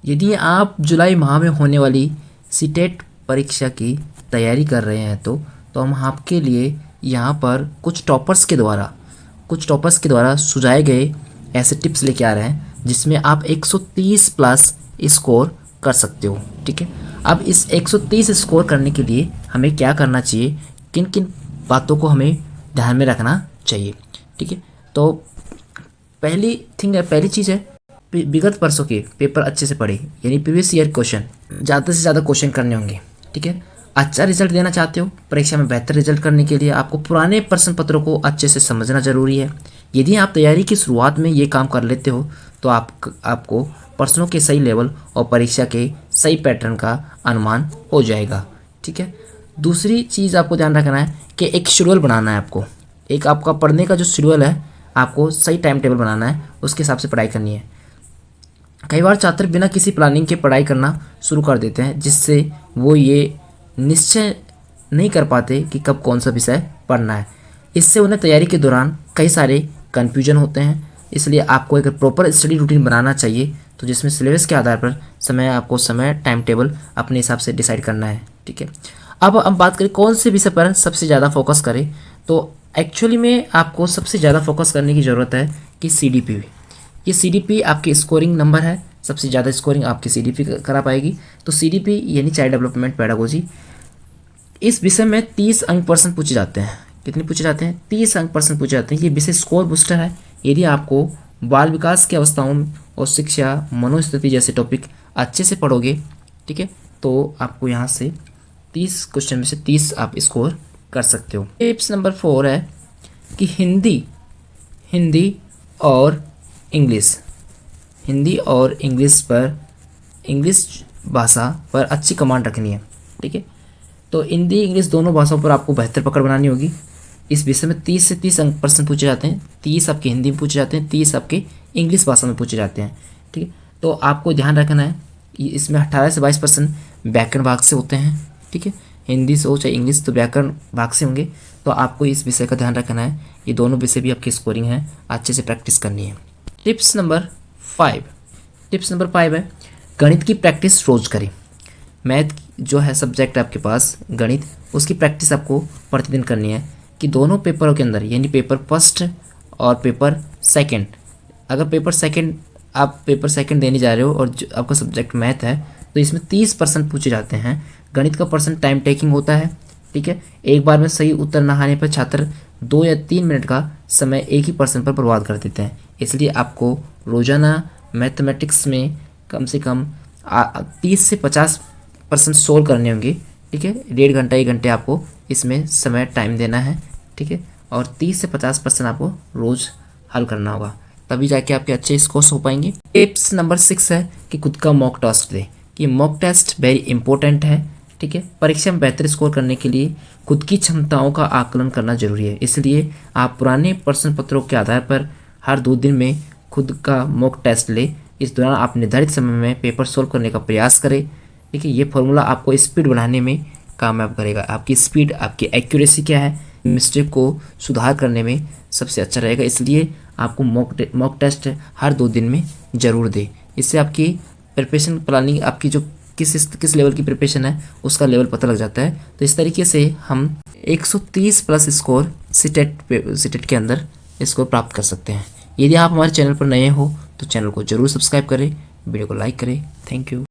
यदि आप जुलाई माह में होने वाली सीटेट परीक्षा की तैयारी कर रहे हैं तो हम आपके लिए यहाँ पर कुछ टॉपर्स के द्वारा सुझाए गए ऐसे टिप्स लेके आ रहे हैं जिसमें आप 130 प्लस स्कोर कर सकते हो। ठीक है, अब इस 130 स्कोर करने के लिए हमें क्या करना चाहिए, किन किन बातों को हमें ध्यान में रखना चाहिए। ठीक है, तो पहली चीज़ है विगत वर्षों के पेपर अच्छे से पढ़े, यानी प्रीवियस ईयर क्वेश्चन ज़्यादा से ज़्यादा क्वेश्चन करने होंगे। ठीक है, अच्छा रिजल्ट देना चाहते हो, परीक्षा में बेहतर रिजल्ट करने के लिए आपको पुराने प्रश्न पत्रों को अच्छे से समझना जरूरी है। यदि आप तैयारी की शुरुआत में ये काम कर लेते हो तो आपको प्रश्नों के सही लेवल और परीक्षा के सही पैटर्न का अनुमान हो जाएगा। ठीक है, दूसरी चीज़ आपको ध्यान रखना है कि एक शेड्यूल बनाना है आपको। एक आपका पढ़ने का जो शेड्यूल है, आपको सही टाइम टेबल बनाना है, उसके हिसाब से पढ़ाई करनी है। कई बार छात्र बिना किसी प्लानिंग के पढ़ाई करना शुरू कर देते हैं, जिससे वो ये निश्चय नहीं कर पाते कि कब कौन सा विषय पढ़ना है। इससे उन्हें तैयारी के दौरान कई सारे कन्फ्यूजन होते हैं। इसलिए आपको एक प्रॉपर स्टडी रूटीन बनाना चाहिए, तो जिसमें सिलेबस के आधार पर समय टाइम टेबल अपने हिसाब से डिसाइड करना है। ठीक है, अब हम बात करें कौन से विषय पर सबसे ज़्यादा फोकस करें, तो एक्चुअली में आपको सबसे ज़्यादा फोकस करने की ज़रूरत है कि CDP। ये CDP आपकी स्कोरिंग नंबर है, सबसे ज़्यादा स्कोरिंग आपकी CDP करा पाएगी। तो CDP यानी चाइल्ड डेवलपमेंट पेडागोजी, इस विषय में 30 अंक प्रश्न पूछे जाते हैं। कितने पूछे जाते हैं? 30 अंक प्रश्न पूछे जाते हैं। ये विषय स्कोर बूस्टर है। यदि आपको बाल विकास की अवस्थाओं और शिक्षा, मनोस्थिति जैसे टॉपिक अच्छे से पढ़ोगे, ठीक है, तो आपको यहाँ से 30 क्वेश्चन में से 30 आप स्कोर कर सकते हो। टिप्स नंबर 4 है कि हिंदी और इंग्लिश भाषा पर अच्छी कमांड रखनी है। ठीक है, तो हिंदी इंग्लिश दोनों भाषाओं पर आपको बेहतर पकड़ बनानी होगी। इस विषय में 30 से 30 अंक प्रश्न पूछे जाते हैं। 30 आपके हिंदी में पूछे जाते हैं, 30 आपके इंग्लिश भाषा में पूछे जाते हैं। ठीक है, तो आपको ध्यान रखना है कि इसमें 18 से 22% व्याकरण भाग से होते हैं। ठीक है, हिंदी से हो चाहे इंग्लिश, तो व्याकरण भाग से होंगे। तो आपको इस विषय का ध्यान रखना है। ये दोनों विषय भी आपकी स्कोरिंग है, अच्छे से प्रैक्टिस करनी है। टिप्स नंबर 5 है गणित की प्रैक्टिस रोज करें। मैथ जो है सब्जेक्ट आपके पास गणित, उसकी प्रैक्टिस आपको प्रतिदिन करनी है कि दोनों पेपरों के अंदर, यानी पेपर फर्स्ट और पेपर सेकंड, अगर आप पेपर सेकंड देने जा रहे हो और जो आपका सब्जेक्ट मैथ है, तो इसमें 30% पूछे जाते हैं। गणित का पर्सन टाइम टेकिंग होता है। ठीक है, एक बार में सही उत्तर न आने पर छात्र 2 या 3 मिनट का समय एक ही पर्सन पर बर्बाद कर देते हैं। इसलिए आपको रोजाना मैथमेटिक्स में कम से कम 30 से 50% सोल्व करने होंगे। ठीक है, 1.5 घंटा 1 घंटे आपको इसमें समय टाइम देना है। ठीक है, और 30 से 50% आपको रोज़ हल करना होगा, तभी जाके आपके अच्छे स्कोर्स हो पाएंगे। टिप्स नंबर 6 है कि खुद का मॉक टेस्ट दें। कि मॉक टेस्ट वेरी इंपॉर्टेंट है। ठीक है, परीक्षा में बेहतर स्कोर करने के लिए खुद की क्षमताओं का आकलन करना जरूरी है। इसलिए आप पुराने प्रश्न पत्रों के आधार पर हर 2 दिन में खुद का मॉक टेस्ट लें। इस दौरान आप निर्धारित समय में पेपर सोल्व करने का प्रयास करें। ठीक है, ये फॉर्मूला आपको स्पीड बढ़ाने में कामयाब करेगा। आपकी स्पीड, आपकी एक्यूरेसी क्या है, मिस्टेक को सुधार करने में सबसे अच्छा रहेगा। इसलिए आपको मॉक टेस्ट हर 2 दिन में ज़रूर दें। इससे आपकी प्रिपरेशन प्लानिंग, आपकी जो किस लेवल की प्रिपरेशन है उसका लेवल पता लग जाता है। तो इस तरीके से हम 130 प्लस स्कोर सीटेट के अंदर स्कोर प्राप्त कर सकते हैं। यदि आप हमारे चैनल पर नए हो तो चैनल को जरूर सब्सक्राइब करें, वीडियो को लाइक करें। Thank you.